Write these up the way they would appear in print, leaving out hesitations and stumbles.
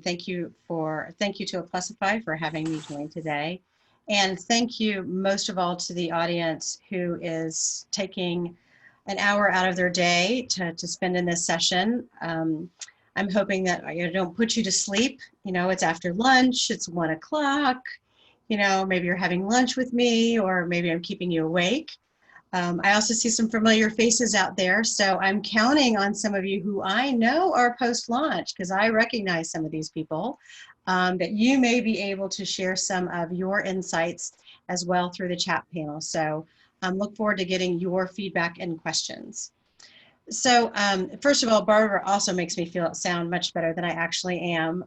Thank you to Aplusify for having me join today. And thank you most of all to the audience who is taking an hour out of their day to spend in this session. I'm hoping that I don't put you to sleep. You know, it's after lunch, it's 1 o'clock, you know, maybe you're having lunch with me, or maybe I'm keeping you awake. I also see some familiar faces out there, so I'm counting on some of you who I know are post-launch, because I recognize some of these people, that you may be able to share some of your insights as well through the chat panel. So look forward to getting your feedback and questions. So first of all, Barbara also makes me sound much better than I actually am.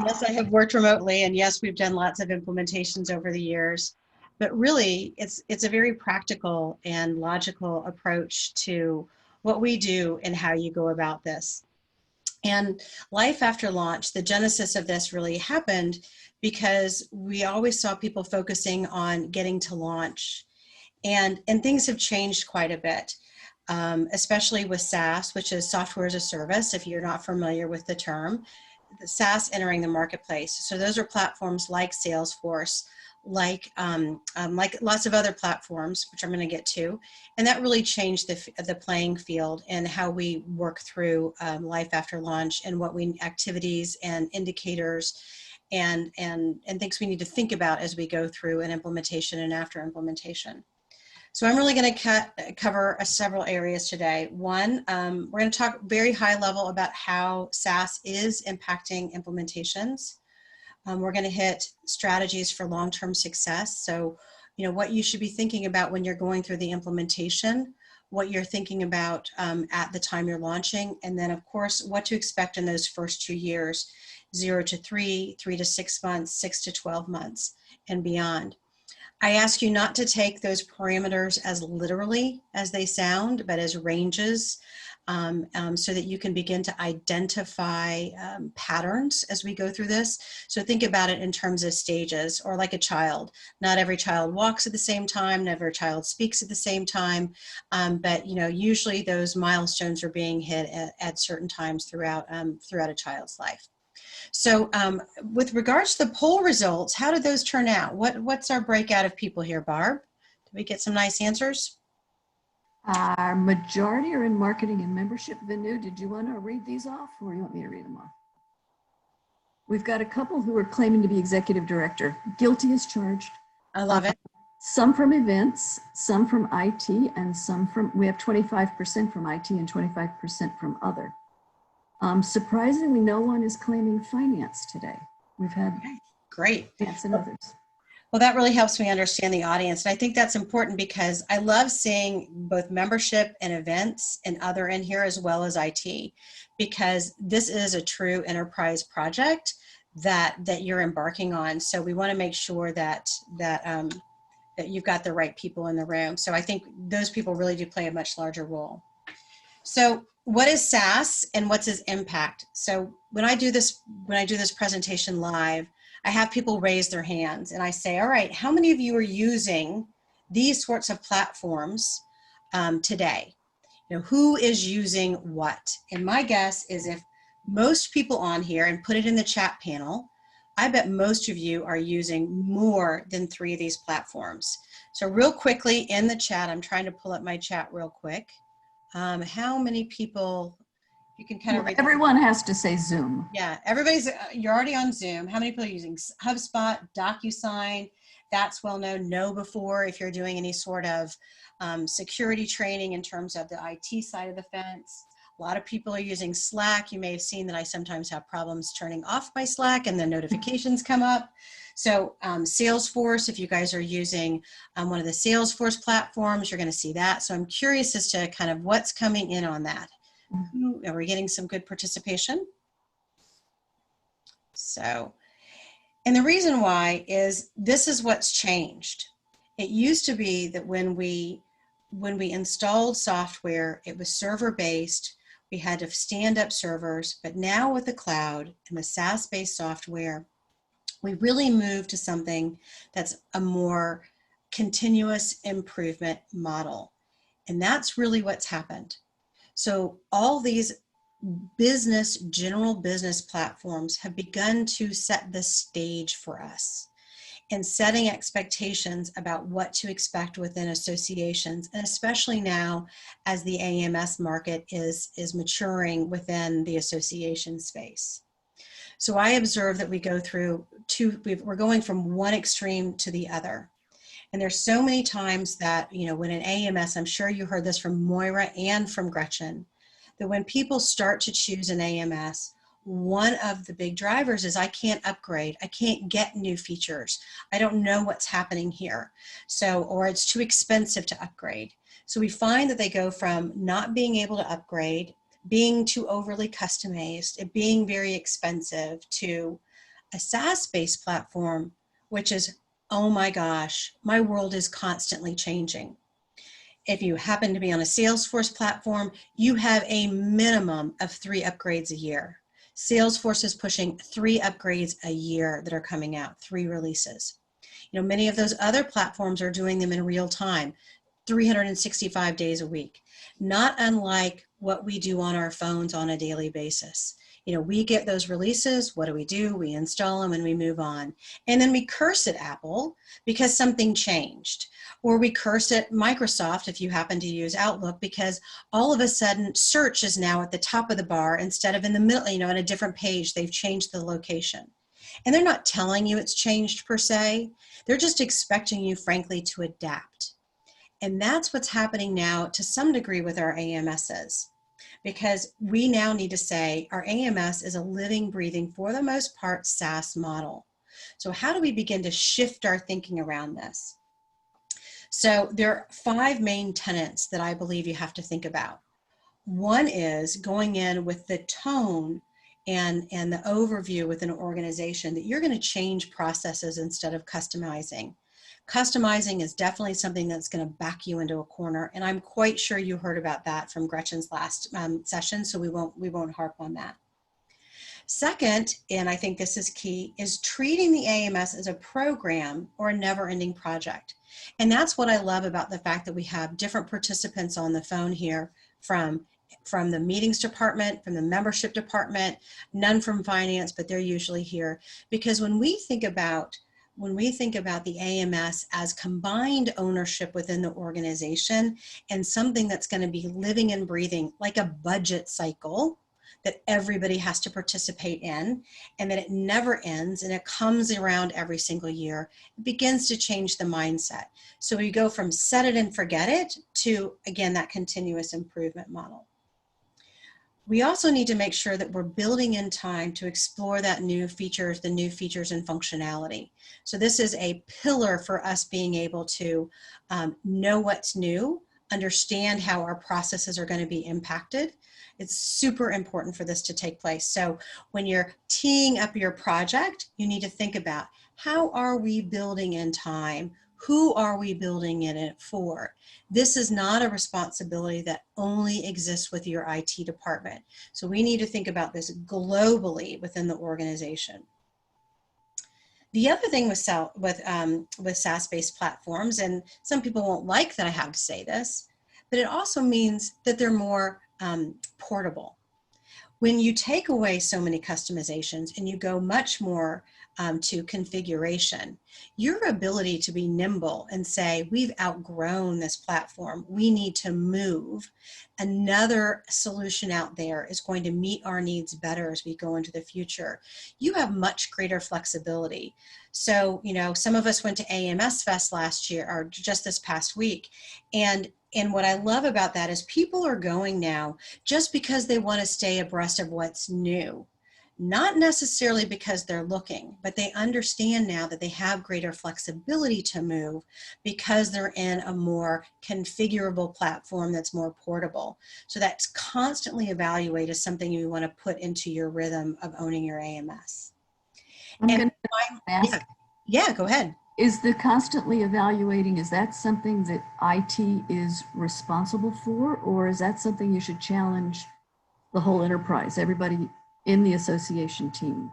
Yes, I have worked remotely, and yes, we've done lots of implementations over the years. But really, it's a very practical and logical approach to what we do and how you go about this. And life after launch, the genesis of this really happened because we always saw people focusing on getting to launch. And things have changed quite a bit, especially with SaaS, which is software as a service, if you're not familiar with the term. The SaaS entering the marketplace. So those are platforms like Salesforce, like lots of other platforms, which I'm going to get to, and that really changed the playing field and how we work through life after launch, and what activities and indicators and things we need to think about as we go through an implementation and after implementation. So I'm really going to cover several areas today. One, we're going to talk very high level about how SaaS is impacting implementations. We're going to hit strategies for long-term success. So, you know, what you should be thinking about when you're going through the implementation, what you're thinking about at the time you're launching, and then of course, what to expect in those first 2 years, 0 to 3, 3 to 6 months, 6 to 12 months, and beyond. I ask you not to take those parameters as literally as they sound, but as ranges, so that you can begin to identify patterns as we go through this. So think about it in terms of stages, or like a child. Not every child walks at the same time, not every child speaks at the same time, but you know, usually those milestones are being hit at certain times throughout a child's life. So with regards to the poll results, how did those turn out? What's our breakout of people here, Barb? Did we get some nice answers? Our majority are in marketing and membership. Vinu, did you want to read these off, or you want me to read them off? We've got a couple who are claiming to be executive director. Guilty as charged. I love it. Some from events, some from IT, and some from, we have 25% from IT and 25% from other. Surprisingly, no one is claiming finance today. We've had great finance and others. Well, that really helps me understand the audience. And I think that's important because I love seeing both membership and events and other in here, as well as IT, because this is a true enterprise project that you're embarking on. So we want to make sure that you've got the right people in the room. So I think those people really do play a much larger role. So what is SaaS and what's its impact? So when I do this presentation live, I have people raise their hands and I say, all right, how many of you are using these sorts of platforms today? You know, who is using what? And my guess is, if most people on here, and put it in the chat panel, I bet most of you are using more than 3 of these platforms. So real quickly in the chat, I'm trying to pull up my chat real quick. How many people, you can kind of read. Everyone has to say Zoom. Yeah, you're already on Zoom. How many people are using HubSpot, DocuSign? That's well known. Know before, if you're doing any sort of security training in terms of the IT side of the fence. A lot of people are using Slack. You may have seen that I sometimes have problems turning off my Slack and the notifications come up. So Salesforce, if you guys are using one of the Salesforce platforms, you're going to see that. So I'm curious as to kind of what's coming in on that. Are we getting some good participation? So, and the reason why is this is what's changed. It used to be that when we installed software, it was server-based. We had to stand up servers, but now with the cloud and the SaaS-based software, we really moved to something that's a more continuous improvement model. And that's really what's happened. So all these general business platforms have begun to set the stage for us and setting expectations about what to expect within associations, and especially now as the AMS market is maturing within the association space. So I observe that we go through we're going from one extreme to the other. And there's so many times that, when an AMS, I'm sure you heard this from Moira and from Gretchen, that when people start to choose an AMS, one of the big drivers is I can't upgrade. I can't get new features. I don't know what's happening here. Or it's too expensive to upgrade. So we find that they go from not being able to upgrade, being too overly customized, it being very expensive, to a SaaS-based platform, which is, oh my gosh, my world is constantly changing. If you happen to be on a Salesforce platform, you have a minimum of 3 upgrades a year. Salesforce is pushing 3 upgrades a year that are coming out, 3 releases. Many of those other platforms are doing them in real time, 365 days a week, not unlike what we do on our phones on a daily basis. We get those releases, what do? We install them and we move on. And then we curse at Apple because something changed. Or we curse at Microsoft, if you happen to use Outlook, because all of a sudden search is now at the top of the bar instead of in the middle, on a different page. They've changed the location. And they're not telling you it's changed per se. They're just expecting you, frankly, to adapt. And that's what's happening now to some degree with our AMSs. Because we now need to say our AMS is a living, breathing, for the most part, SaaS model. So how do we begin to shift our thinking around this? So there are 5 main tenets that I believe you have to think about. One is going in with the tone and the overview within an organization that you're going to change processes instead of customizing. Customizing is definitely something that's going to back you into a corner, and I'm quite sure you heard about that from Gretchen's last session, so we won't harp on that. Second, and I think this is key, is treating the AMS as a program or a never-ending project. And that's what I love about the fact that we have different participants on the phone here from the meetings department, from the membership department, none from finance, but they're usually here. Because when we think about the AMS as combined ownership within the organization and something that's going to be living and breathing like a budget cycle that everybody has to participate in, and that it never ends and it comes around every single year, it begins to change the mindset. So we go from set it and forget it to, again, that continuous improvement model. We also need to make sure that we're building in time to explore the new features and functionality. So this is a pillar for us being able to know what's new, understand how our processes are going to be impacted. It's super important for this to take place. So when you're teeing up your project, you need to think about, how are we building in time? Who are we building in it for? This is not a responsibility that only exists with your IT department. So we need to think about this globally within the organization. The other thing with SaaS-based platforms, and some people won't like that I have to say this, but it also means that they're more portable. When you take away so many customizations and you go much more to configuration, your ability to be nimble and say, we've outgrown this platform, we need to move. Another solution out there is going to meet our needs better as we go into the future. You have much greater flexibility. So, some of us went to AMS Fest last year, or just this past week, and what I love about that is people are going now just because they want to stay abreast of what's new. Not necessarily because they're looking, but they understand now that they have greater flexibility to move because they're in a more configurable platform that's more portable. So that's constantly evaluated as something you want to put into your rhythm of owning your AMS. Yeah, go ahead. Is the constantly evaluating, is that something that IT is responsible for, or is that something you should challenge the whole enterprise, everybody in the association team?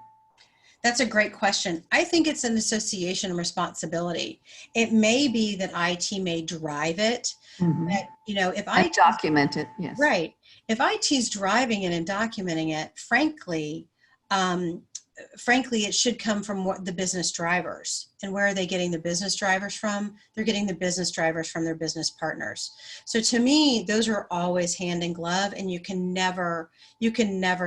That's a great question. I think it's an association responsibility. It may be that IT may drive it, but if I document it, yes. Right. If IT's driving it and documenting it, frankly, it should come from what the business drivers. And where are they getting the business drivers from? They're getting the business drivers from their business partners. So to me, those are always hand in glove, and you can never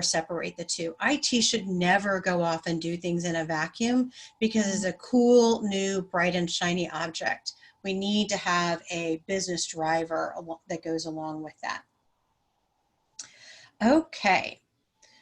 separate the two. IT should never go off and do things in a vacuum because it's a cool, new, bright and shiny object. We need to have a business driver that goes along with that. Okay.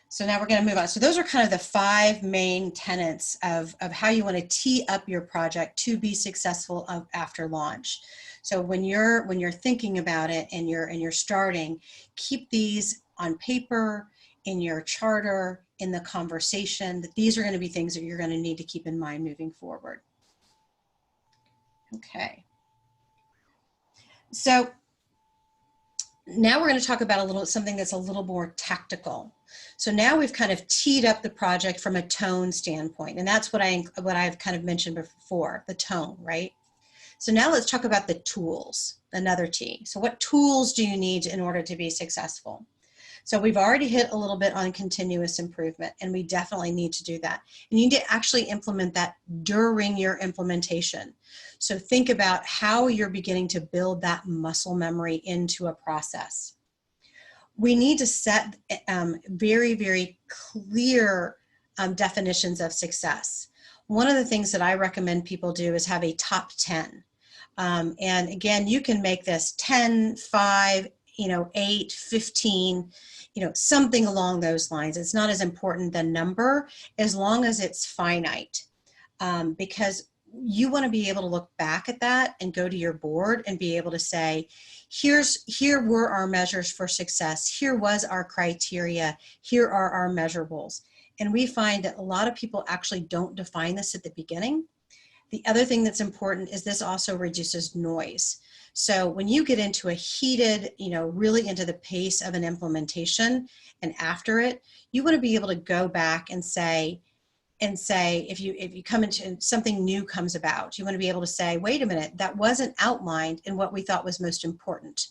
So now we're going to move on. So those are kind of the 5 main tenets of how you want to tee up your project to be successful after launch. So when you're thinking about it and you're starting, keep these on paper, in your charter, in the conversation, that these are going to be things that you're going to need to keep in mind moving forward. Okay. So now we're going to talk about something that's a little more tactical. So now we've kind of teed up the project from a tone standpoint, and that's what I've kind of mentioned before, the tone, right? So now let's talk about the tools, another T. So what tools do you need in order to be successful? So we've already hit a little bit on continuous improvement, and we definitely need to do that. And you need to actually implement that during your implementation. So think about how you're beginning to build that muscle memory into a process. We need to set very, very clear definitions of success. One of the things that I recommend people do is have a top 10. And again, you can make this 10, 5, 8, 15, something along those lines. It's not as important the number as long as it's finite, because you want to be able to look back at that and go to your board and be able to say, here were our measures for success. Here was our criteria. Here are our measurables. And we find that a lot of people actually don't define this at the beginning. The other thing that's important is this also reduces noise. So when you get into a heated, really into the pace of an implementation and after it, you want to be able to go back and say, if you come into something new comes about, you want to be able to say, wait a minute, that wasn't outlined in what we thought was most important.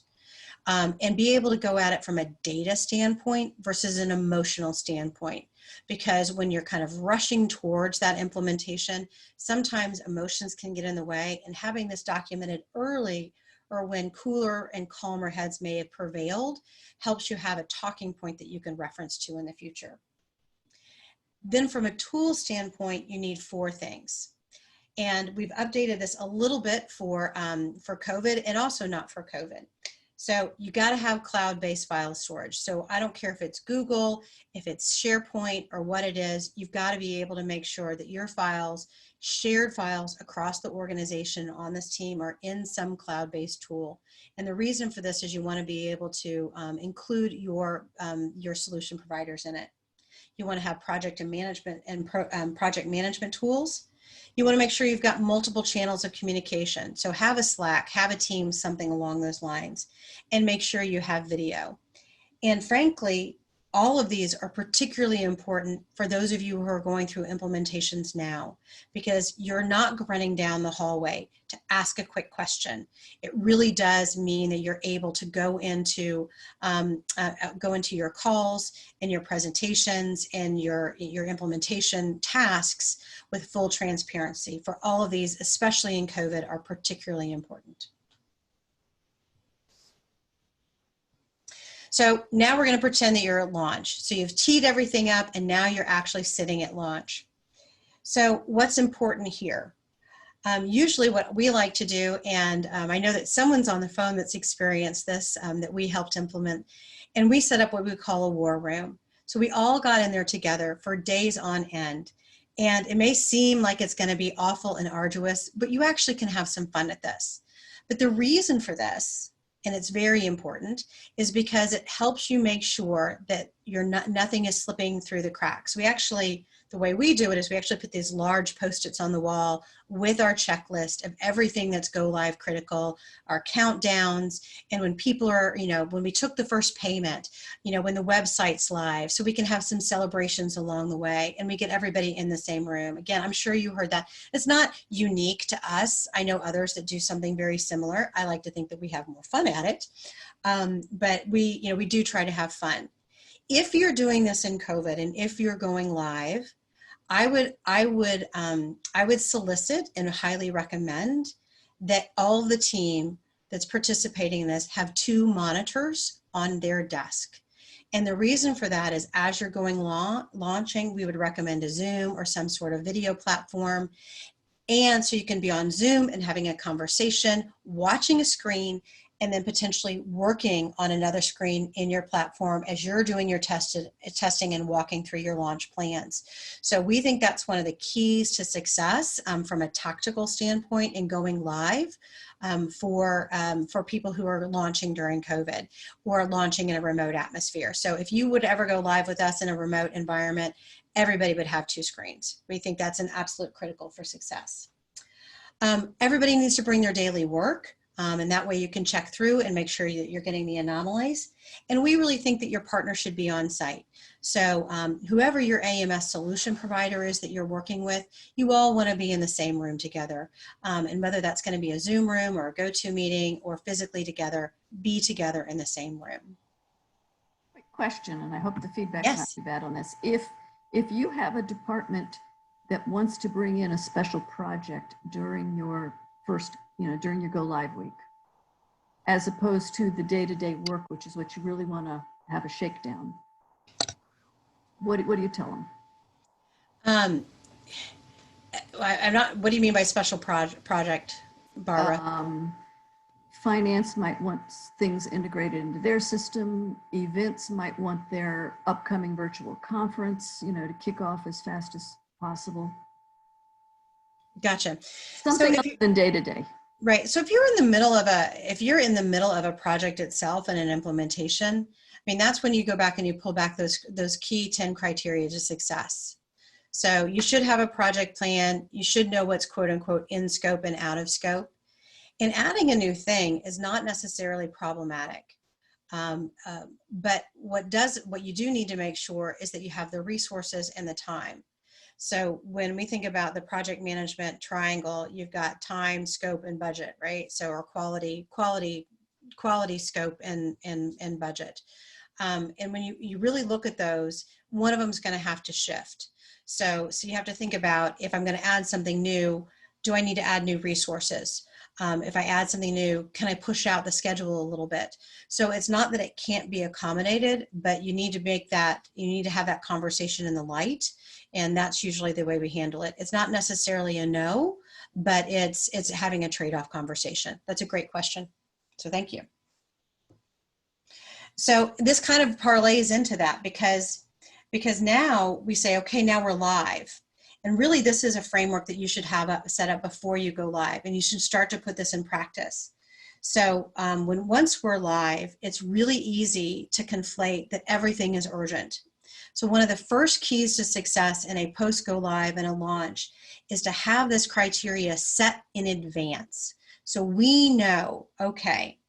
And be able to go at it from a data standpoint versus an emotional standpoint. Because when you're kind of rushing towards that implementation, sometimes emotions can get in the way, and having this documented early or when cooler and calmer heads may have prevailed helps you have a talking point that you can reference to in the future. Then from a tool standpoint, you need 4 things. And we've updated this a little bit for COVID and also not for COVID. So you got to have cloud-based file storage. So I don't care if it's Google, if it's SharePoint or what it is, you've got to be able to make sure that your files, shared files across the organization on this team, are in some cloud-based tool. And the reason for this is you want to be able to include your solution providers in it. You want to have project management tools. You want to make sure you've got multiple channels of communication. So have a Slack, have a Teams, something along those lines, and make sure you have video. And frankly, all of these are particularly important for those of you who are going through implementations now, because you're not running down the hallway to ask a quick question. It really does mean that you're able to go into your calls and your presentations and your implementation tasks with full transparency. For all of these, especially in COVID, are particularly important. So now we're going to pretend that you're at launch. So you've teed everything up and now you're actually sitting at launch. So what's important here? Usually what we like to do, and I know that someone's on the phone that's experienced this, that we helped implement, and we set up what we call a war room. So we all got in there together for days on end. And it may seem like it's going to be awful and arduous, but you actually can have some fun at this. But the reason for this, and it's very important, is because it helps you make sure that nothing is slipping through the cracks. The way we do it is we actually put these large Post-its on the wall with our checklist of everything that's go live critical, our countdowns, and when people are, when we took the first payment, when the website's live, so we can have some celebrations along the way, and we get everybody in the same room. Again, I'm sure you heard that. It's not unique to us. I know others that do something very similar. I like to think that we have more fun at it. But we do try to have fun. If you're doing this in COVID and if you're going live, I would solicit and highly recommend that all the team that's participating in this have 2 monitors on their desk. And the reason for that is as you're going launching, we would recommend a Zoom or some sort of video platform. And so you can be on Zoom and having a conversation, watching a screen, and then potentially working on another screen in your platform as you're doing your testing and walking through your launch plans. So we think that's one of the keys to success from a tactical standpoint in going live for people who are launching during COVID or launching in a remote atmosphere. So if you would ever go live with us in a remote environment, everybody would have 2 screens. We think that's an absolute critical for success. Everybody needs to bring their daily work. And that way you can check through and make sure that you're getting the anomalies. And we really think that your partner should be on site. So whoever your AMS solution provider is that you're working with, you all want to be in the same room together. And whether that's going to be a Zoom room or a GoToMeeting or physically together, be together in the same room. Quick question, and I hope the feedback's Yes. not too bad on this. If you have a department that wants to bring in a special project during your first, during your go live week, as opposed to the day-to-day work, which is what you really want to have a shakedown, what do you tell them? I'm not, what do you mean by special project, Barbara? Finance might want things integrated into their system. Events might want their upcoming virtual conference, to kick off as fast as possible. Gotcha. Something other than day-to-day. Right. So if you're in the middle of a project itself and an implementation, I mean, that's when you go back and you pull back those key 10 criteria to success. So you should have a project plan. You should know what's quote unquote in scope and out of scope. And adding a new thing is not necessarily problematic. But what you do need to make sure is that you have the resources and the time. So when we think about the project management triangle, you've got time, scope, and budget, right? So our quality, scope, and budget. And when you really look at those, one of them is going to have to shift. So you have to think about, if I'm going to add something new, do I need to add new resources? If I add something new, can I push out the schedule a little bit? So it's not that it can't be accommodated, but you need to have that conversation in the light. And that's usually the way we handle it. It's not necessarily a no, but it's having a trade-off conversation. That's a great question. So thank you. So this kind of parlays into that because now we say, okay, now we're live. And really, this is a framework that you should have set up before you go live, and you should start to put this in practice. So once we're live, it's really easy to conflate that everything is urgent. So one of the first keys to success in a post-go live and a launch is to have this criteria set in advance. So we know, okay,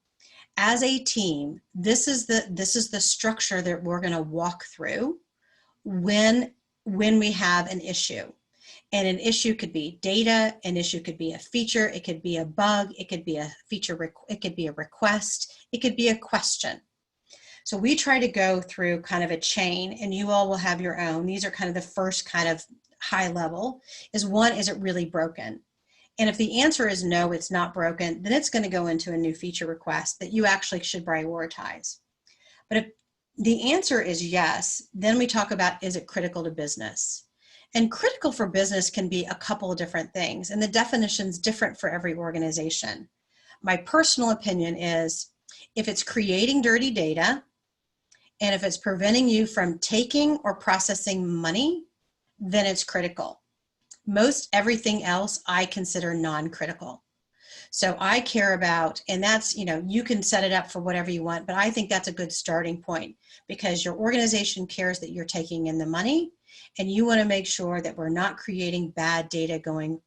as a team, this is the structure that we're going to walk through when we have an issue. And an issue could be data, an issue could be a feature, it could be a bug, it could be a feature, it could be a request, it could be a question. So we try to go through kind of a chain, and you all will have your own. These are kind of the first kind of high level. Is it really broken? And if the answer is no, it's not broken, then it's going to go into a new feature request that you actually should prioritize. But if the answer is yes, then we talk about, is it critical to business? And critical for business can be a couple of different things, and the definition's different for every organization. My personal opinion is, if it's creating dirty data, and if it's preventing you from taking or processing money, then it's critical. Most everything else I consider non-critical. So I care about, and that's, you can set it up for whatever you want, but I think that's a good starting point, because your organization cares that you're taking in the money, and you want to make sure that we're not creating bad data going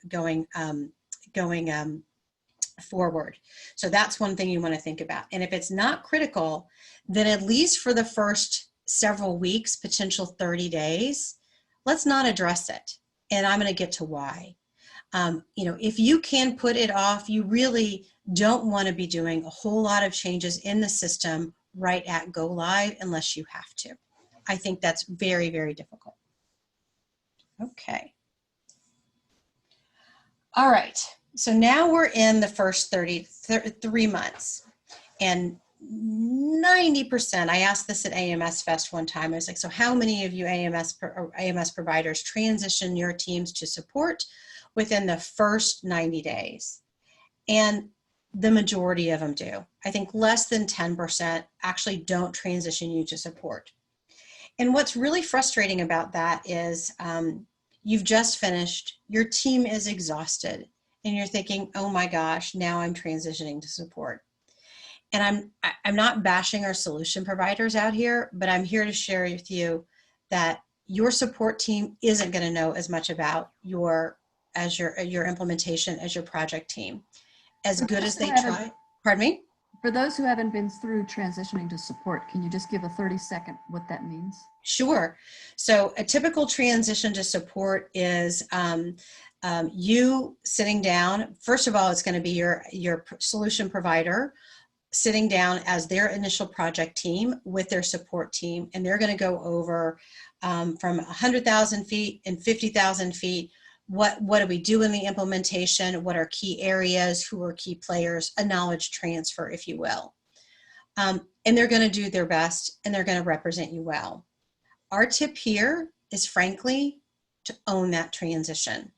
forward. So that's one thing you want to think about. And if it's not critical, then at least for the first several weeks, potential 30 days, let's not address it. And I'm going to get to why. If you can put it off, you really don't want to be doing a whole lot of changes in the system right at go live unless you have to. I think that's very, very difficult. Okay. All right. So now we're in the first 3 months, and 90%, I asked this at AMS Fest one time, I was like, so how many of you AMS providers transition your teams to support within the first 90 days? And the majority of them do. I think less than 10% actually don't transition you to support. And what's really frustrating about that is you've just finished, your team is exhausted, and you're thinking, oh my gosh, now I'm transitioning to support. And I'm not bashing our solution providers out here, but I'm here to share with you that your support team isn't going to know as much about your implementation as your project team. As good as they try. Pardon me? For those who haven't been through transitioning to support, can you just give a 30-second what that means? Sure. So a typical transition to support is you sitting down. First of all, it's going to be your solution provider sitting down as their initial project team with their support team, and they're going to go over from 100,000 feet and 50,000 feet. What do we do in the implementation? What are key areas? Who are key players? A knowledge transfer, if you will. And they're going to do their best, and they're going to represent you well. Our tip here is, frankly, to own that transition.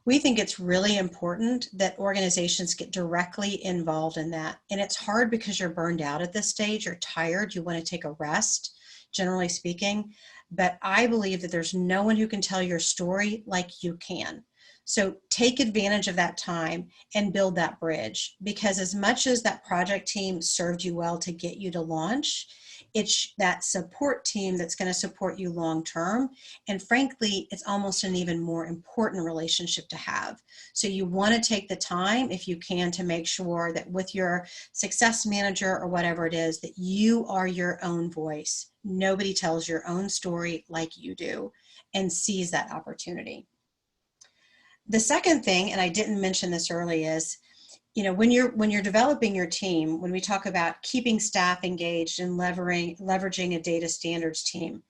We think it's really important that organizations get directly involved in that. And it's hard because you're burned out at this stage, you're tired, you want to take a rest, generally speaking. But I believe that there's no one who can tell your story like you can. So take advantage of that time and build that bridge, because as much as that project team served you well to get you to launch, it's that support team that's going to support you long term. And frankly, it's almost an even more important relationship to have. So you want to take the time, if you can, to make sure that with your success manager or whatever it is, that you are your own voice. Nobody tells your own story like you do, and seize that opportunity. The second thing, and I didn't mention this early, is when you're developing your team, when we talk about keeping staff engaged and leveraging a data standards team,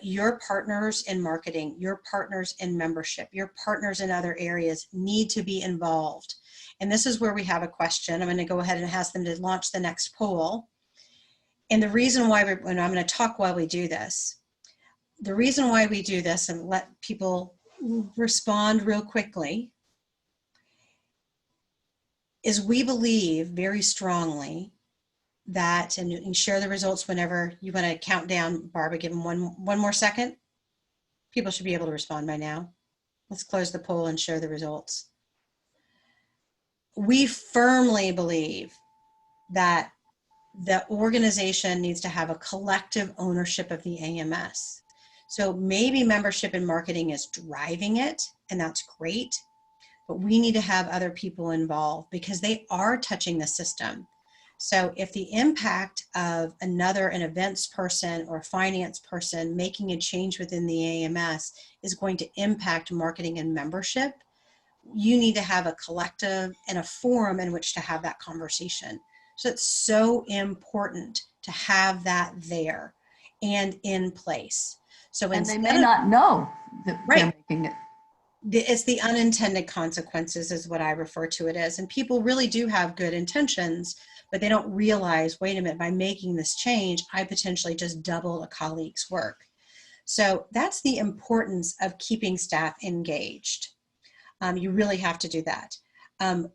your partners in marketing, your partners in membership, your partners in other areas need to be involved. And this is where we have a question. I'm going to go ahead and ask them to launch the next poll. And the reason why and I'm going to talk while we do this, the reason why we do this and let people respond real quickly is we believe very strongly that, and you can share the results whenever you want to count down. Barbara, give them one more second. People should be able to respond by now. Let's close the poll and share the results. We firmly believe that the organization needs to have a collective ownership of the AMS. So maybe membership and marketing is driving it, and that's great. But we need to have other people involved because they are touching the system. So if the impact of an events person or finance person making a change within the AMS is going to impact marketing and membership, you need to have a collective and a forum in which to have that conversation. So it's so important to have that there and in place. So and they may not know that they're making it. It's the unintended consequences is what I refer to it as. And people really do have good intentions, but they don't realize, wait a minute, by making this change, I potentially just double a colleague's work. So that's the importance of keeping staff engaged. You really have to do that.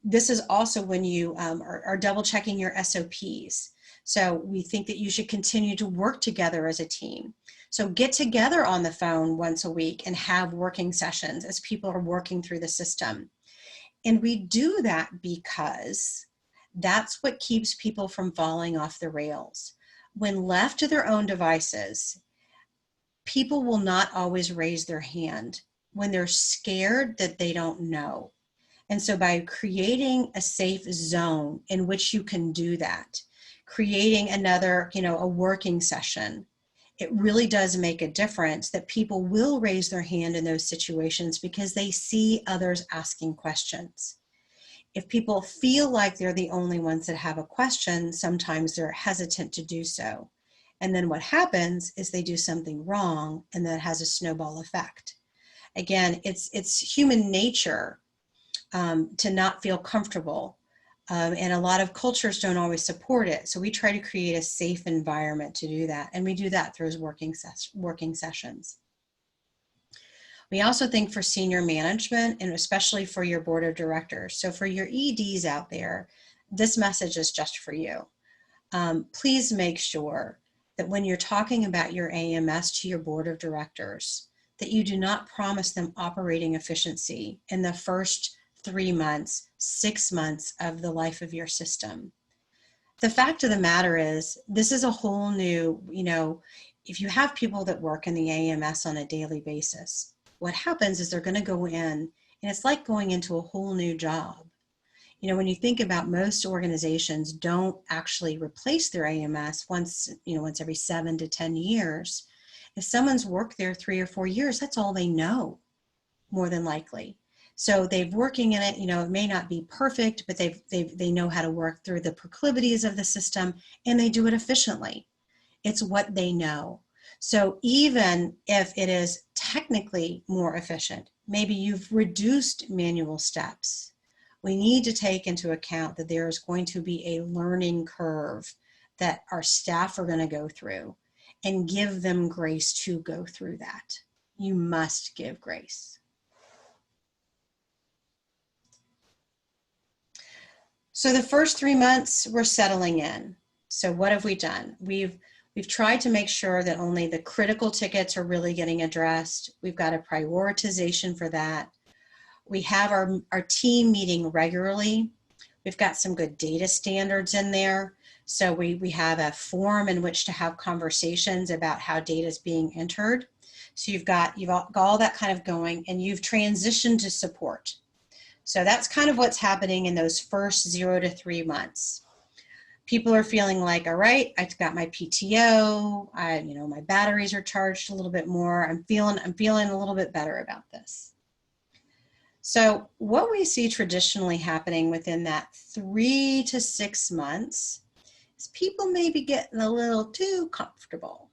This is also when you are double checking your SOPs. So we think that you should continue to work together as a team. So get together on the phone once a week and have working sessions as people are working through the system. And we do that because that's what keeps people from falling off the rails. When left to their own devices, people will not always raise their hand when they're scared that they don't know. And so by creating a safe zone in which you can do that, creating another, a working session, it really does make a difference that people will raise their hand in those situations because they see others asking questions. If people feel like they're the only ones that have a question, sometimes they're hesitant to do so. And then what happens is they do something wrong, and that has a snowball effect. Again, it's human nature to not feel comfortable. And a lot of cultures don't always support it. So we try to create a safe environment to do that. And we do that through working sessions. We also think for senior management, and especially for your board of directors. So for your EDs out there, this message is just for you. Please make sure that when you're talking about your AMS to your board of directors, that you do not promise them operating efficiency in the first 3 months, 6 months of the life of your system. The fact of the matter is, this is a whole new, if you have people that work in the AMS on a daily basis, what happens is they're going to go in, and it's like going into a whole new job. When you think about, most organizations don't actually replace their AMS once every 7 to 10 years. If someone's worked there 3 or 4 years, that's all they know, more than likely. So they've working in it, it may not be perfect, but they know how to work through the proclivities of the system, and they do it efficiently. It's what they know. So even if it is technically more efficient, maybe you've reduced manual steps, we need to take into account that there is going to be a learning curve that our staff are going to go through, and give them grace to go through that. You must give grace. So the first 3 months, we're settling in. So what have we done? We've tried to make sure that only the critical tickets are really getting addressed. We've got a prioritization for that. We have our team meeting regularly. We've got some good data standards in there. So we have a forum in which to have conversations about how data is being entered. So you've got all that kind of going, and you've transitioned to support. So that's kind of what's happening in those first 0 to 3 months. People are feeling like, all right, I've got my PTO, my batteries are charged a little bit more. I'm feeling a little bit better about this. So what we see traditionally happening within that 3 to 6 months is people may be getting a little too comfortable.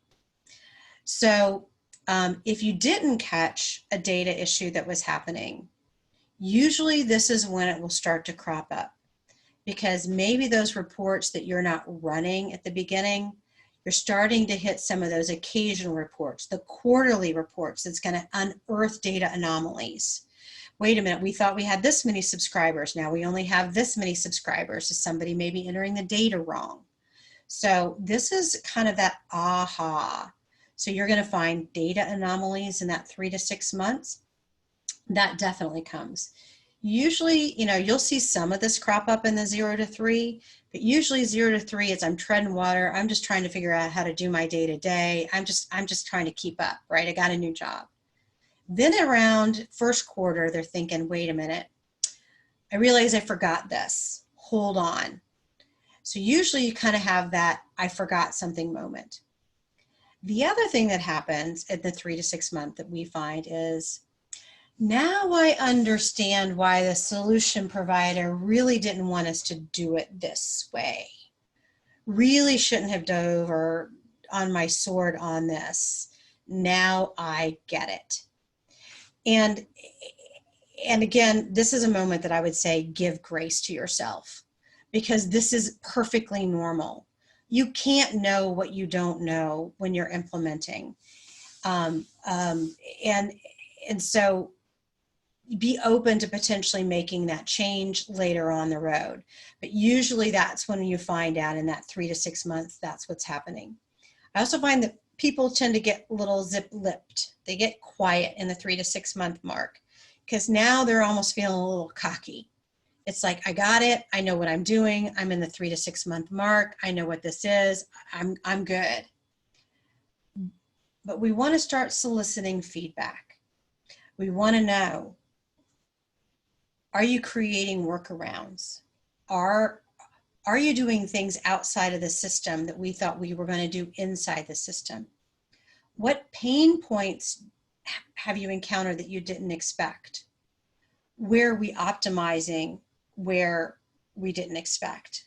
So if you didn't catch a data issue that was happening, usually this is when it will start to crop up, because maybe those reports that you're not running at the beginning, you're starting to hit some of those occasional reports, the quarterly reports that's going to unearth data anomalies. Wait a minute, we thought we had this many subscribers. Now we only have this many subscribers. Is somebody maybe entering the data wrong? So this is kind of that aha. So you're going to find data anomalies in that 3 to 6 months. That definitely comes. Usually, you'll see some of this crop up in the 0 to 3, but usually 0 to 3 is I'm treading water. I'm just trying to figure out how to do my day to day. I'm just trying to keep up, right? I got a new job. Then around first quarter, they're thinking, wait a minute, I realize I forgot this. Hold on. So usually you kind of have that I forgot something moment. The other thing that happens at the 3 to 6 month that we find is, now I understand why the solution provider really didn't want us to do it this way. Really shouldn't have dove on my sword on this. Now I get it. And again, this is a moment that I would say give grace to yourself, because this is perfectly normal. You can't know what you don't know when you're implementing. And so be open to potentially making that change later on the road. But usually that's when you find out in that 3 to 6 months, that's what's happening. I also find that people tend to get a little zip-lipped. They get quiet in the 3 to 6 month mark, because now they're almost feeling a little cocky. It's like, I got it. I know what I'm doing. I'm in the 3 to 6 month mark. I know what this is. I'm good. But we want to start soliciting feedback. We want to know, are you creating workarounds? Are you doing things outside of the system that we thought we were going to do inside the system? What pain points have you encountered that you didn't expect? Where are we optimizing where we didn't expect.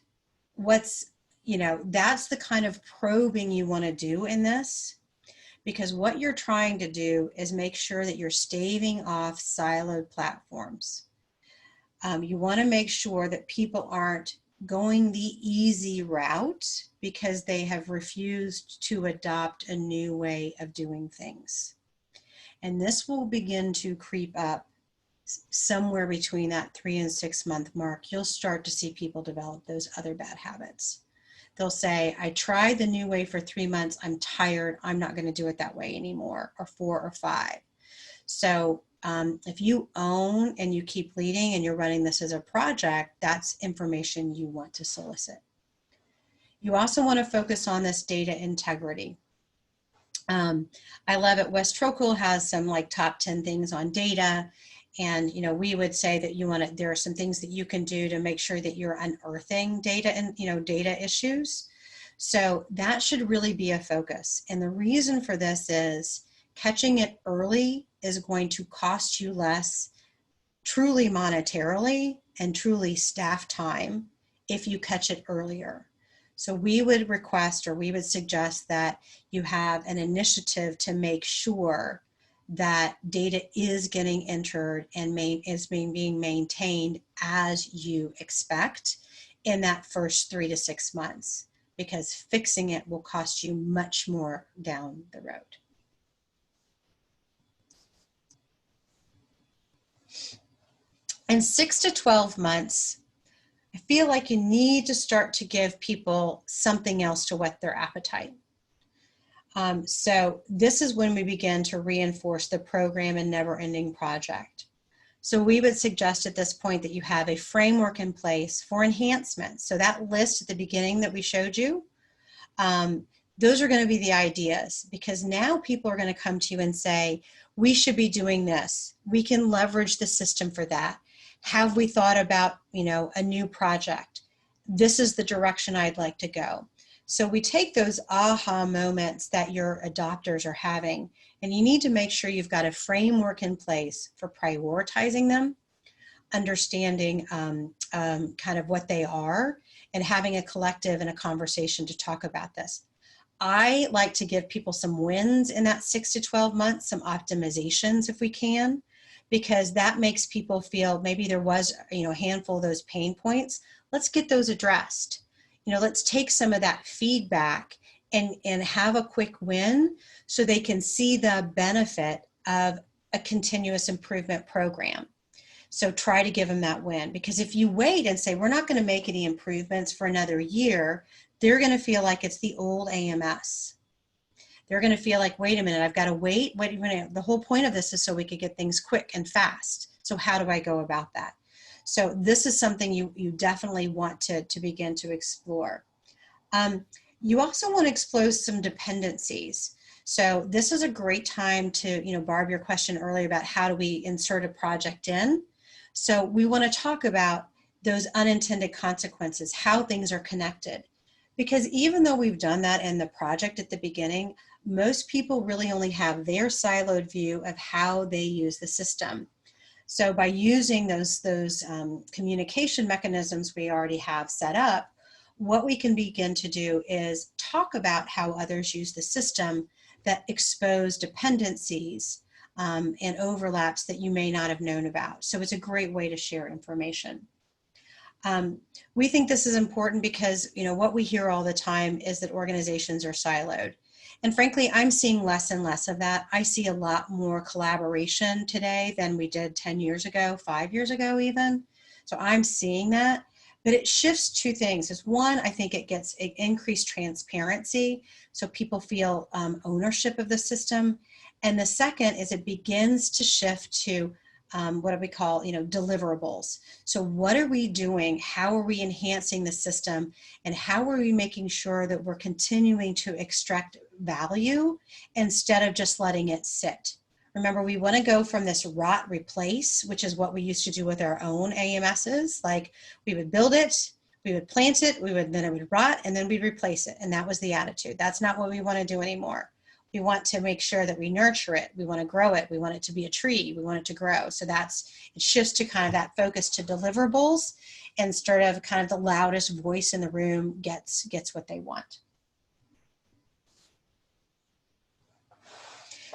That's the kind of probing you want to do in this, because what you're trying to do is make sure that you're staving off siloed platforms. You want to make sure that people aren't going the easy route because they have refused to adopt a new way of doing things. And this will begin to creep up somewhere between that 3 and 6 month mark. You'll start to see people develop those other bad habits. They'll say, I tried the new way for 3 months. I'm tired. I'm not going to do it that way anymore, or 4 or 5. So if you own and you keep leading and you're running this as a project, that's information you want to solicit. You also want to focus on this data integrity. I love it. Wes Trockel has some like top 10 things on data. And, we would say that there are some things that you can do to make sure that you're unearthing data and, data issues. So that should really be a focus. And the reason for this is catching it early is going to cost you less, truly monetarily and truly staff time, if you catch it earlier. So we would request, or we would suggest that you have an initiative to make sure that data is getting entered and is being maintained as you expect in that first 3 to 6 months, because fixing it will cost you much more down the road. In 6 to 12 months, I feel like you need to start to give people something else to whet their appetite. So this is when we begin to reinforce the program and never-ending project. So we would suggest at this point that you have a framework in place for enhancement. So that list at the beginning that we showed you, those are going to be the ideas, because now people are going to come to you and say, we should be doing this. We can leverage the system for that. Have we thought about, a new project? This is the direction I'd like to go. So we take those aha moments that your adopters are having, and you need to make sure you've got a framework in place for prioritizing them, understanding kind of what they are, and having a collective and a conversation to talk about this. I like to give people some wins in that 6 to 12 months, some optimizations if we can, because that makes people feel maybe there was, a handful of those pain points. Let's get those addressed. Let's take some of that feedback and have a quick win so they can see the benefit of a continuous improvement program. So try to give them that win, because if you wait and say, we're not going to make any improvements for another year, they're going to feel like it's the old AMS. They're going to feel like, wait a minute, I've got to wait. Wait a minute. The whole point of this is so we could get things quick and fast. So how do I go about that? So this is something you definitely want to begin to explore. You also want to explore some dependencies. So this is a great time to, Barb, your question earlier about how do we insert a project in. So we want to talk about those unintended consequences, how things are connected. Because even though we've done that in the project at the beginning, most people really only have their siloed view of how they use the system. So by using those communication mechanisms we already have set up, what we can begin to do is talk about how others use the system that expose dependencies and overlaps that you may not have known about. So it's a great way to share information. We think this is important because, what we hear all the time is that organizations are siloed. And frankly, I'm seeing less and less of that. I see a lot more collaboration today than we did 10 years ago, 5 years ago even. So I'm seeing that. But it shifts two things. Is one, I think it gets increased transparency, so people feel ownership of the system. And the second is it begins to shift to what do we call, deliverables. So what are we doing? How are we enhancing the system? And how are we making sure that we're continuing to extract value instead of just letting it sit? Remember, we want to go from this rot replace, which is what we used to do with our own AMSs. Like we would build it, we would plant it, then it would rot, and then we'd replace it. And that was the attitude. That's not what we want to do anymore. We want to make sure that we nurture it. We want to grow it. We want it to be a tree. We want it to grow. So it shifts to kind of that focus to deliverables, instead of kind of the loudest voice in the room gets what they want.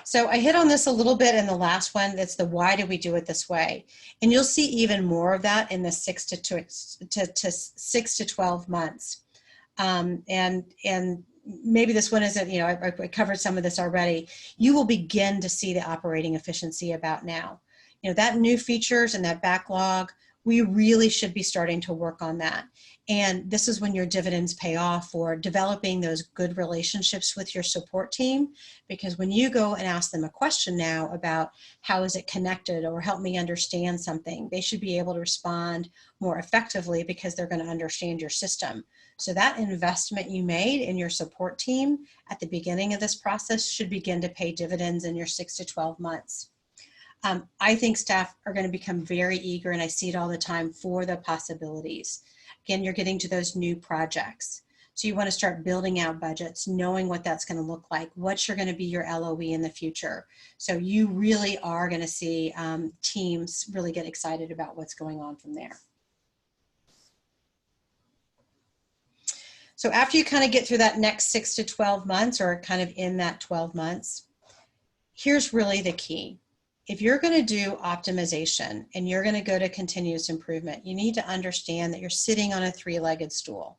So I hit on this a little bit in the last one. That's the why do we do it this way? And you'll see even more of that in the 6 to 12 months. And maybe this one isn't, I covered some of this already. You will begin to see the operating efficiency about now. That new features and that backlog, we really should be starting to work on that. And this is when your dividends pay off for developing those good relationships with your support team. Because when you go and ask them a question now about how is it connected or help me understand something, they should be able to respond more effectively because they're going to understand your system. So that investment you made in your support team at the beginning of this process should begin to pay dividends in your 6 to 12 months. I think staff are going to become very eager, and I see it all the time, for the possibilities. Again, you're getting to those new projects. So you want to start building out budgets, knowing what that's going to look like, what's going to be your LOE in the future. So you really are going to see teams really get excited about what's going on from there. So after you kind of get through that next 6 to 12 months, or kind of in that 12 months, here's really the key. If you're going to do optimization and you're going to go to continuous improvement, you need to understand that you're sitting on a three-legged stool.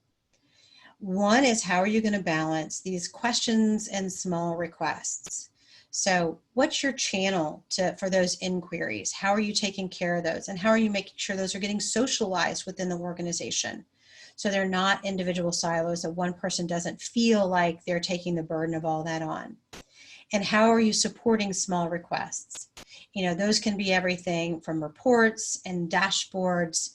One is, how are you going to balance these questions and small requests? So what's your channel for those inquiries? How are you taking care of those? And how are you making sure those are getting socialized within the organization? So they're not individual silos, that one person doesn't feel like they're taking the burden of all that on. And how are you supporting small requests? Those can be everything from reports and dashboards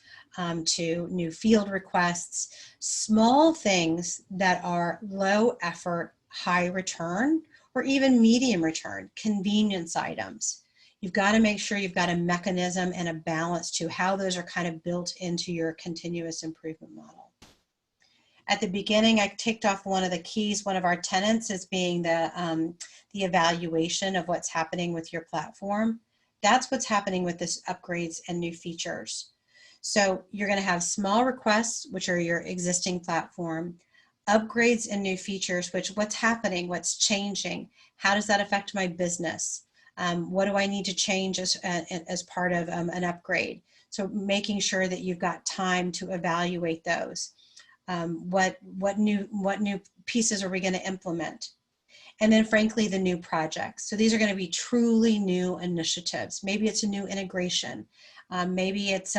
to new field requests, small things that are low effort, high return, or even medium return, convenience items. You've got to make sure you've got a mechanism and a balance to how those are kind of built into your continuous improvement model. At the beginning, I ticked off one of the keys. One of our tenets is being the evaluation of what's happening with your platform. That's what's happening with this upgrades and new features. So you're going to have small requests, which are your existing platform, upgrades and new features, which what's happening, what's changing, how does that affect my business? What do I need to change as part of an upgrade? So making sure that you've got time to evaluate those. What new pieces are we going to implement? And then frankly, the new projects. So these are going to be truly new initiatives. Maybe it's a new integration. Maybe it's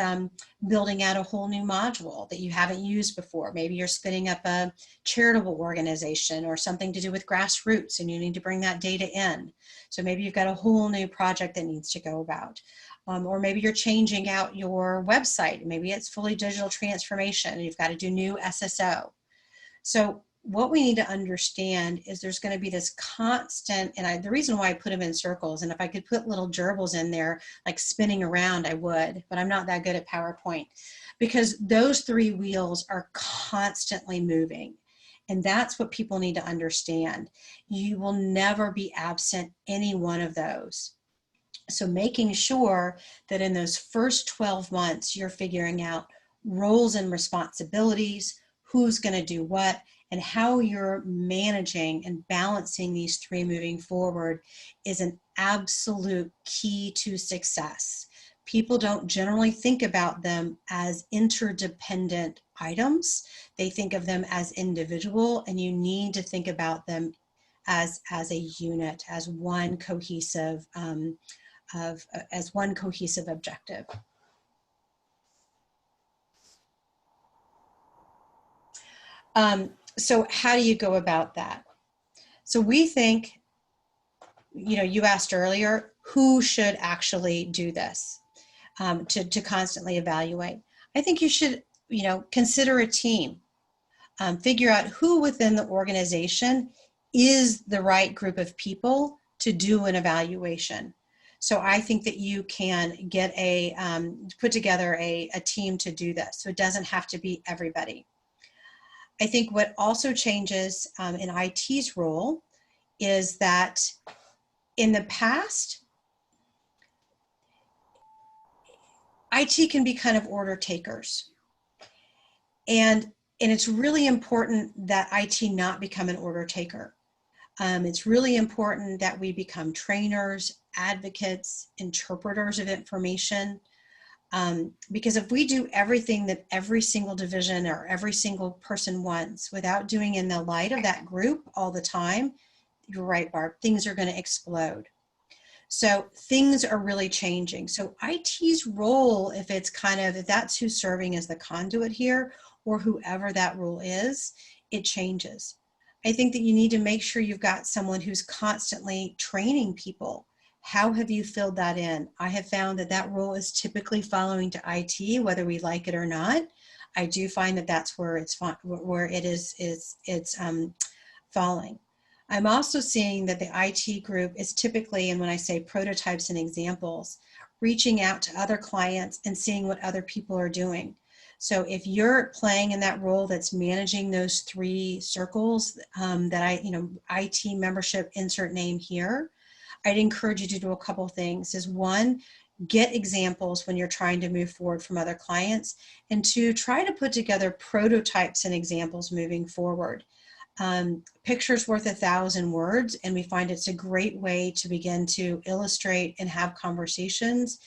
building out a whole new module that you haven't used before. Maybe you're spinning up a charitable organization or something to do with grassroots, and you need to bring that data in. So maybe you've got a whole new project that needs to go about. Or maybe you're changing out your website. Maybe it's fully digital transformation and you've got to do new SSO. So what we need to understand is there's going to be this constant, and the reason why I put them in circles, and if I could put little gerbils in there, like spinning around, I would, but I'm not that good at PowerPoint, because those three wheels are constantly moving. And that's what people need to understand. You will never be absent any one of those. So making sure that in those first 12 months, you're figuring out roles and responsibilities, who's going to do what, and how you're managing and balancing these three moving forward is an absolute key to success. People don't generally think about them as interdependent items. They think of them as individual, and you need to think about them as a unit, as one cohesive objective. So how do you go about that? So we think, you asked earlier, who should actually do this to constantly evaluate? I think you should, consider a team. Figure out who within the organization is the right group of people to do an evaluation. So I think that you can get put together a team to do this. So it doesn't have to be everybody. I think what also changes in IT's role is that in the past, IT can be kind of order takers. And it's really important that IT not become an order taker. It's really important that we become trainers, advocates, interpreters of information. Because if we do everything that every single division or every single person wants without doing in the light of that group all the time, you're right, Barb, things are going to explode. So things are really changing. So IT's role, if that's who's serving as the conduit here, or whoever that role is, it changes. I think that you need to make sure you've got someone who's constantly training people. How have you filled that in? I have found that that role is typically following to IT, whether we like it or not. I do find that that's where it's falling. I'm also seeing that the IT group is typically, and when I say prototypes and examples, reaching out to other clients and seeing what other people are doing. So if you're playing in that role that's managing those 3 circles IT membership, insert name here, I'd encourage you to do a couple things. Is 1, get examples when you're trying to move forward from other clients, and 2, try to put together prototypes and examples moving forward. Picture's worth 1,000 words, and we find it's a great way to begin to illustrate and have conversations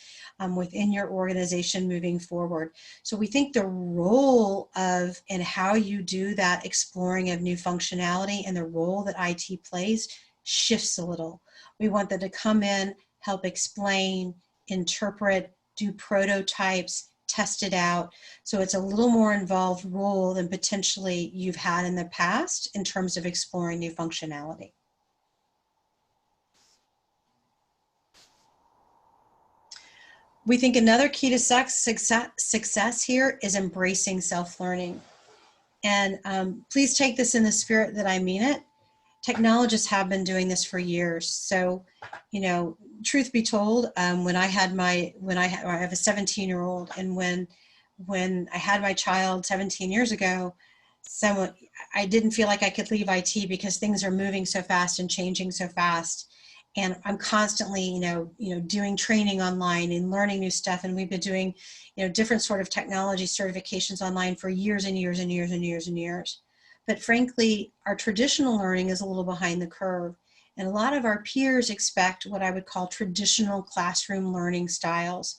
within your organization moving forward. So we think the role of and how you do that exploring of new functionality and the role that IT plays shifts a little. We want them to come in, help explain, interpret, do prototypes, test it out. So it's a little more involved role than potentially you've had in the past in terms of exploring new functionality. We think another key to success here is embracing self-learning. And please take this in the spirit that I mean it. Technologists have been doing this for years. So, truth be told, when I have a 17-year-old, and when I had my child 17 years ago, I didn't feel like I could leave IT because things are moving so fast and changing so fast. And I'm constantly, doing training online and learning new stuff. And we've been doing, different sort of technology certifications online for years and years and years and years and years. But frankly, our traditional learning is a little behind the curve. And a lot of our peers expect what I would call traditional classroom learning styles,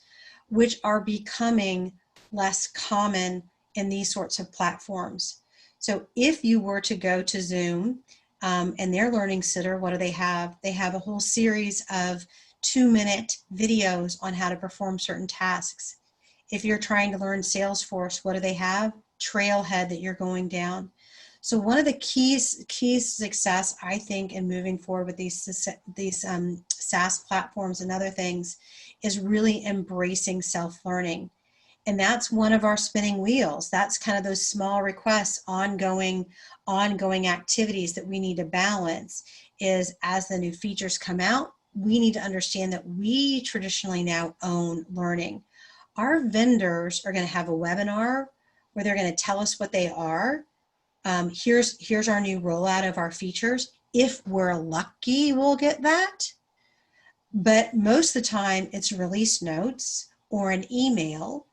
which are becoming less common in these sorts of platforms. So if you were to go to Zoom and their Learning Center, what do they have? They have a whole series of 2-minute videos on how to perform certain tasks. If you're trying to learn Salesforce, what do they have? Trailhead that you're going down. So one of the keys to success, I think, in moving forward with these SaaS platforms and other things is really embracing self-learning. And that's one of our spinning wheels. That's kind of those small requests, ongoing activities that we need to balance is as the new features come out, we need to understand that we traditionally now own learning. Our vendors are going to have a webinar where they're going to tell us what they are. Here's our new rollout of our features. If we're lucky, we'll get that. But most of the time, it's release notes or an email.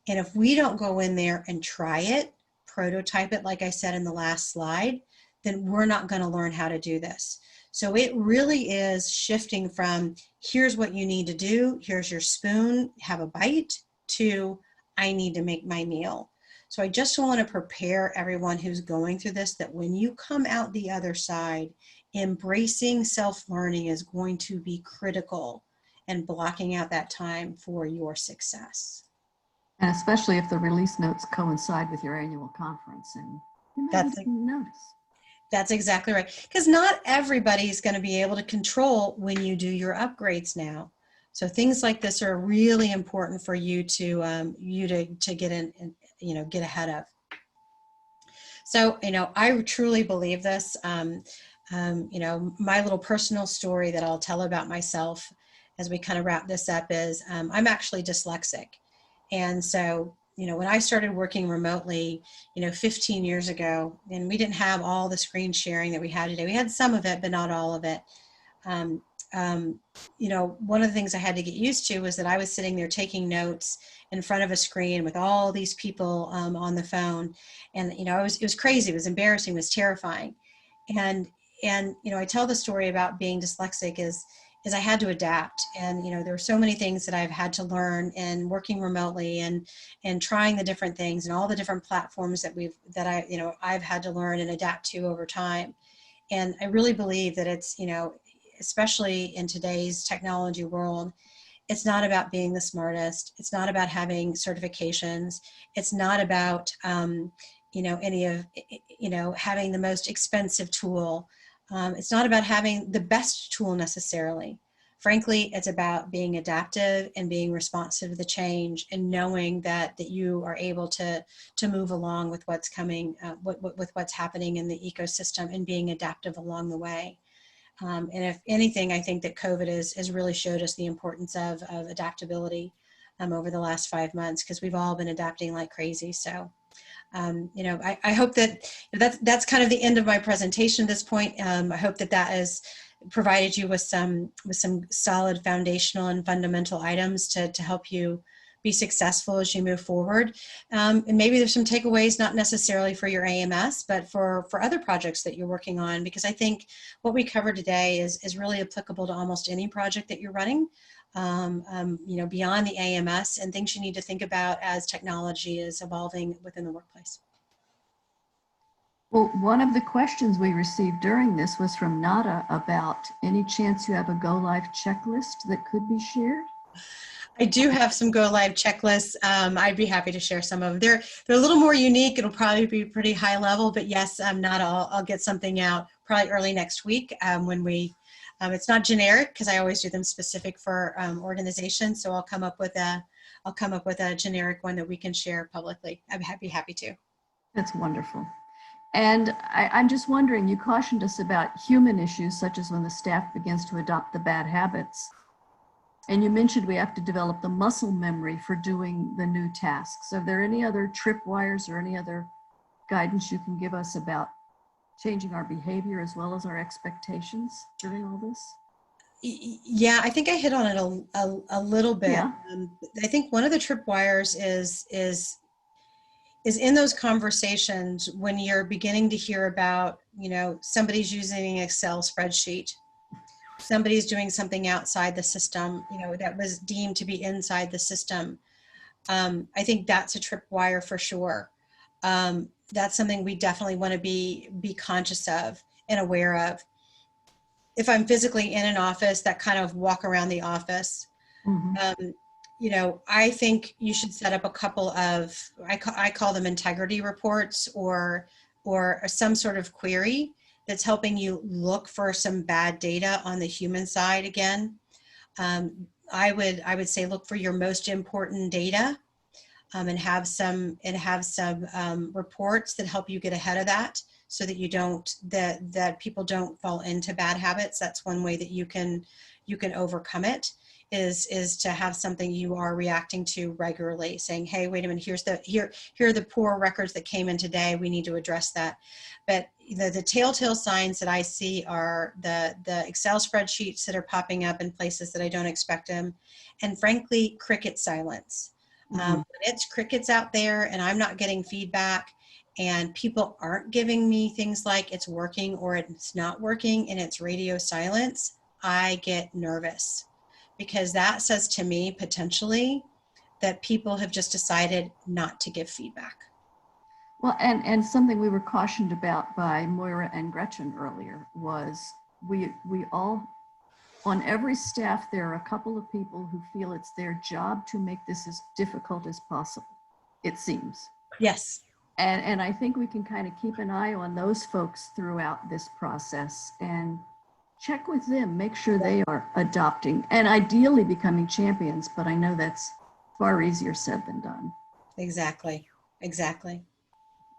And if we don't go in there and try it, prototype it, like I said in the last slide, then we're not going to learn how to do this. So it really is shifting from here's what you need to do, here's your spoon, have a bite, to I need to make my meal. So I just want to prepare everyone who's going through this that when you come out the other side, embracing self-learning is going to be critical and blocking out that time for your success. And especially if the release notes coincide with your annual conference, and you might even notice. That's exactly right. Because not everybody is going to be able to control when you do your upgrades now. So things like this are really important for you to get in and get ahead of. So I truly believe this. My little personal story that I'll tell about myself as we kind of wrap this up is I'm actually dyslexic. And so when I started working remotely, 15 years ago, and we didn't have all the screen sharing that we have today. We had some of it, but not all of it. Um, one of the things I had to get used to was that I was sitting there taking notes in front of a screen with all these people on the phone, and it was crazy, it was embarrassing, it was terrifying, and I tell the story about being dyslexic is I had to adapt, and there were so many things that I've had to learn in working remotely and trying the different things and all the different platforms I've had to learn and adapt to over time. And I really believe that it's, especially in today's technology world, it's not about being the smartest. It's not about having certifications. It's not about, any of, having the most expensive tool. It's not about having the best tool necessarily. Frankly, it's about being adaptive and being responsive to the change and knowing that you are able to move along with what's coming, with what's happening in the ecosystem and being adaptive along the way. And if anything, I think that COVID has really showed us the importance of adaptability over the last 5 months, because we've all been adapting like crazy. So, I hope that's kind of the end of my presentation at this point. I hope that has provided you with some solid foundational and fundamental items to help you be successful as you move forward. And maybe there's some takeaways, not necessarily for your AMS, but for other projects that you're working on, because I think what we covered today is really applicable to almost any project that you're running, beyond the AMS, and things you need to think about as technology is evolving within the workplace. Well, one of the questions we received during this was from Nada about any chance you have a go live checklist that could be shared? I do have some go live checklists. I'd be happy to share some of them. They're a little more unique. It'll probably be pretty high level, but yes, I'll get something out probably early next week when it's not generic, because I always do them specific for organizations. So I'll come up with a generic one that we can share publicly. I'd be happy to. That's wonderful. And I'm just wondering, you cautioned us about human issues, such as when the staff begins to adopt the bad habits. And you mentioned we have to develop the muscle memory for doing the new tasks. Are there any other tripwires or any other guidance you can give us about changing our behavior as well as our expectations during all this? Yeah, I think I hit on it a little bit. Yeah. I think one of the tripwires is in those conversations when you're beginning to hear about, somebody's using an Excel spreadsheet, somebody's doing something outside the system, that was deemed to be inside the system. I think that's a tripwire for sure. That's something we definitely want to be conscious of and aware of. If I'm physically in an office, that kind of walk around the office. Mm-hmm. I think you should set up a couple of, I call them integrity reports or some sort of query that's helping you look for some bad data on the human side again. I would say look for your most important data and have some reports that help you get ahead of that, so that you don't that people don't fall into bad habits. That's one way that you can overcome it. Is to have something you are reacting to regularly, saying, hey, wait a minute, here are the poor records that came in today, we need to address that. But the telltale signs that I see are the Excel spreadsheets that are popping up in places that I don't expect them, and frankly, cricket silence. When it's crickets out there and I'm not getting feedback and people aren't giving me things like it's working or it's not working and it's radio silence, I get nervous. Because that says to me, potentially, that people have just decided not to give feedback. Well, and something we were cautioned about by Moira and Gretchen earlier was we all, on every staff, there are a couple of people who feel it's their job to make this as difficult as possible, it seems. Yes. And I think we can kind of keep an eye on those folks throughout this process and check with them, make sure they are adopting and ideally becoming champions, but I know that's far easier said than done. Exactly.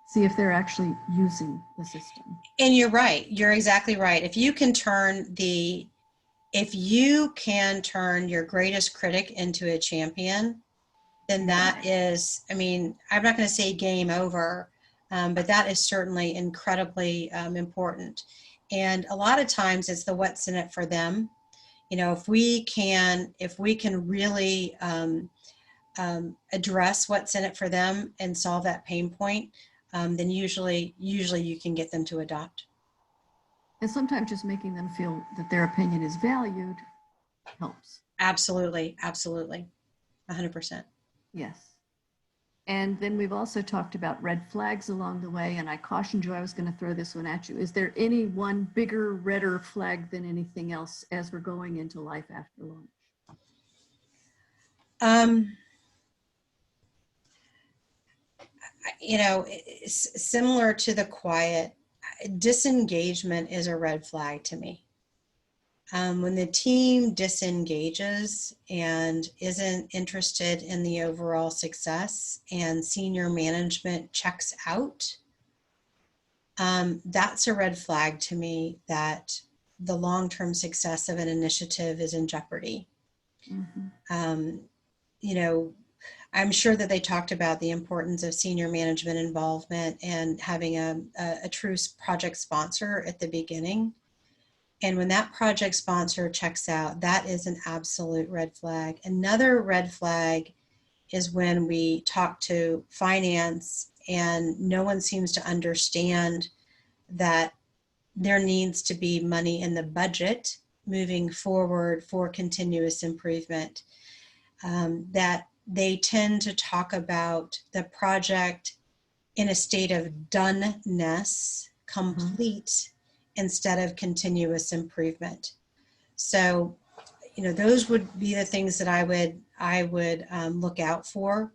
See if they're actually using the system. And you're right. You're exactly right. If you can turn your greatest critic into a champion, then that is, I mean, I'm not going to say game over, but that is certainly incredibly important. And a lot of times it's the what's in it for them. You know, if we can really address what's in it for them and solve that pain point, then usually you can get them to adopt. And sometimes just making them feel that their opinion is valued helps. Absolutely, absolutely, 100%. Yes. And then we've also talked about red flags along the way, and I cautioned you I was going to throw this one at you. Is there any one bigger, redder flag than anything else as we're going into life after launch? You know, it's similar to the quiet, disengagement is a red flag to me. When the team disengages and isn't interested in the overall success and senior management checks out, that's a red flag to me that the long-term success of an initiative is in jeopardy. Mm-hmm. You know, I'm sure that they talked about the importance of senior management involvement and having a true project sponsor at the beginning. And when that project sponsor checks out, that is an absolute red flag. Another red flag is when we talk to finance and no one seems to understand that there needs to be money in the budget moving forward for continuous improvement. That they tend to talk about the project in a state of doneness, complete, instead of continuous improvement. So, you know, those would be the things that I would look out for.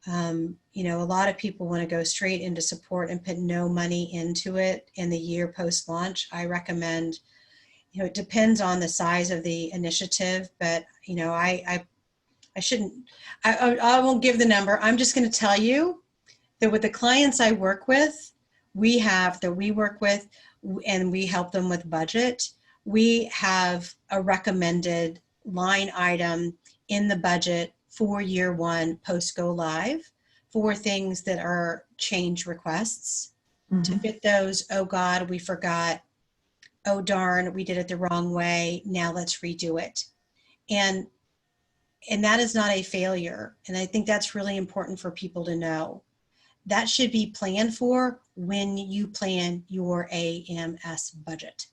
You know, a lot of people want to go straight into support and put no money into it in the year post-launch. I recommend, you know, it depends on the size of the initiative, but, you know, I won't give the number. I'm just going to tell you that with the clients I work with, we work with, and we help them with budget, we have a recommended line item in the budget for year one post go live for things that are change requests. To fit those, oh God, we forgot, oh darn, we did it the wrong way, now let's redo it. And that is not a failure. And I think that's really important for people to know. That should be planned for when you plan your AMS budget,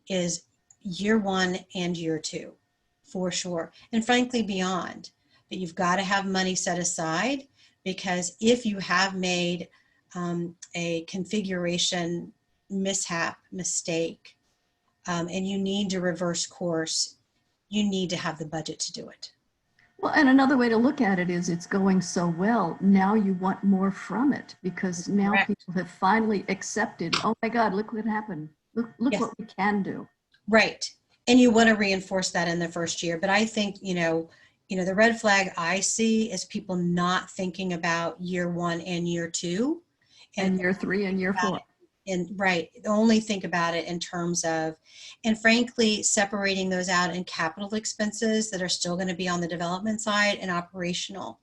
is year one and year two, for sure. And frankly, beyond. But you've got to have money set aside, because if you have made a configuration mistake, and you need to reverse course, you need to have the budget to do it. Well, and another way to look at it is it's going so well, now you want more from it, because now Correct. People have finally accepted, oh my God, look what happened. Look yes. What we can do. Right. And you want to reinforce that in the first year. But I think, you know, the red flag I see is people not thinking about year one and year two. And year three and year four. And right, only think about it in terms of, and frankly, separating those out in capital expenses that are still going to be on the development side and operational,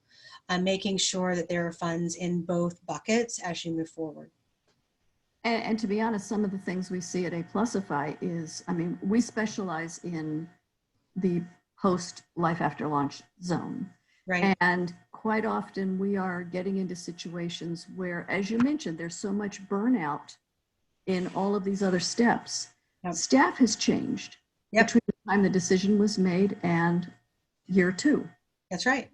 making sure that there are funds in both buckets as you move forward. And to be honest, some of the things we see at Aplusify is, I mean, we specialize in the post life after launch zone. Right. And quite often we are getting into situations where, as you mentioned, there's so much burnout in all of these other steps. Yep. Staff has changed between the time the decision was made and year two. That's right.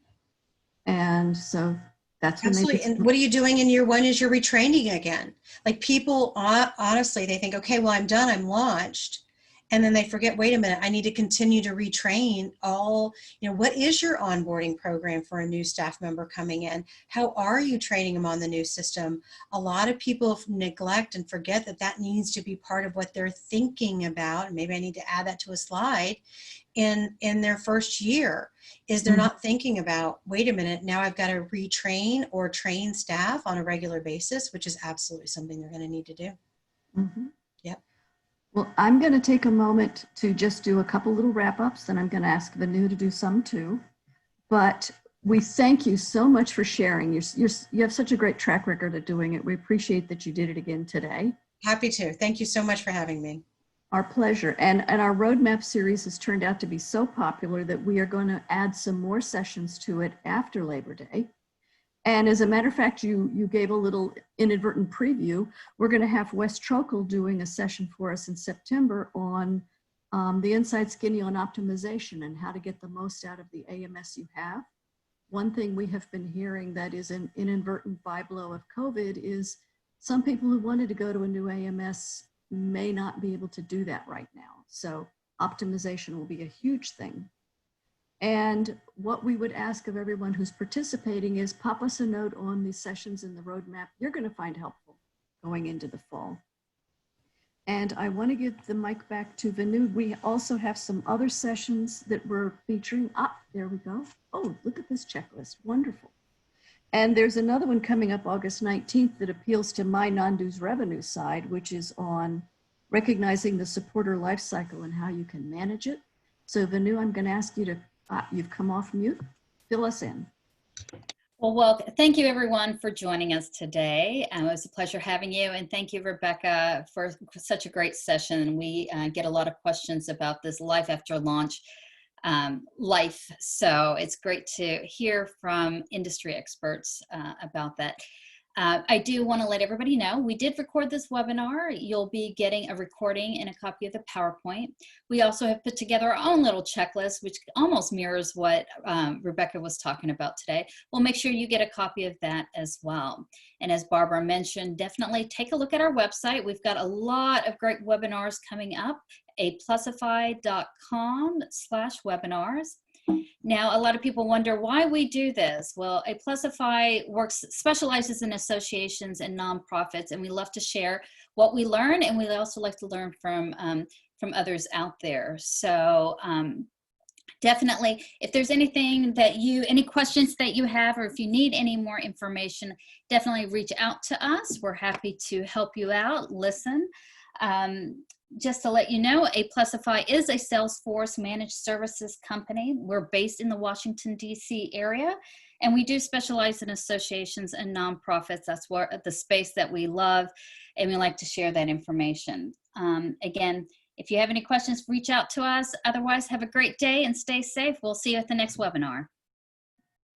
And so that's absolutely. And what are you doing in year one is you're retraining again. Like people, honestly, they think, okay, well, I'm done, I'm launched. And then they forget, wait a minute, I need to continue to retrain all, you know, what is your onboarding program for a new staff member coming in? How are you training them on the new system? A lot of people neglect and forget that that needs to be part of what they're thinking about. And maybe I need to add that to a slide in their first year, is they're not thinking about, wait a minute, now I've got to retrain or train staff on a regular basis, which is absolutely something they're going to need to do. Mm-hmm. Yep. Well, I'm going to take a moment to just do a couple little wrap-ups, and I'm going to ask Vanu to do some too. But We thank you so much for sharing. You have such a great track record of doing it. We appreciate that you did it again today. Happy to. Thank you so much for having me. Our pleasure. And our roadmap series has turned out to be so popular that we are going to add some more sessions to it after Labor Day. And as a matter of fact, you gave a little inadvertent preview. We're going to have Wes Trokel doing a session for us in September on the inside skinny on optimization and how to get the most out of the AMS you have. One thing we have been hearing that is an inadvertent byblow of COVID is some people who wanted to go to a new AMS may not be able to do that right now. So optimization will be a huge thing. And what we would ask of everyone who's participating is pop us a note on the sessions in the roadmap you're going to find helpful going into the fall. And I want to give the mic back to Venu. We also have some other sessions that we're featuring. There we go. Oh, look at this checklist. Wonderful. And there's another one coming up August 19th that appeals to my non-dues revenue side, which is on recognizing the supporter lifecycle and how you can manage it. So Venu, I'm going to ask you to, you've come off mute, fill us in. Well, thank you everyone for joining us today. It was a pleasure having you, and thank you, Rebecca, for such a great session. We get a lot of questions about this life after launch life, so it's great to hear from industry experts about that. I do want to let everybody know we did record this webinar. You'll be getting a recording and a copy of the PowerPoint. We also have put together our own little checklist, which almost mirrors what Rebecca was talking about today. We'll make sure you get a copy of that as well. And as Barbara mentioned, definitely take a look at our website. We've got a lot of great webinars coming up, aplusify.com/webinars. Now, a lot of people wonder why we do this. Well, Aplusify specializes in associations and nonprofits, and we love to share what we learn, and we also like to learn from others out there. So definitely, if there's anything that any questions that you have, or if you need any more information, definitely reach out to us. We're happy to help you out, listen. Just to let you know, Aplusify is a Salesforce managed services company. We're based in the Washington, D.C. area, and we do specialize in associations and nonprofits. That's the space that we love, and we like to share that information. Again, if you have any questions, reach out to us. Otherwise, have a great day and stay safe. We'll see you at the next webinar.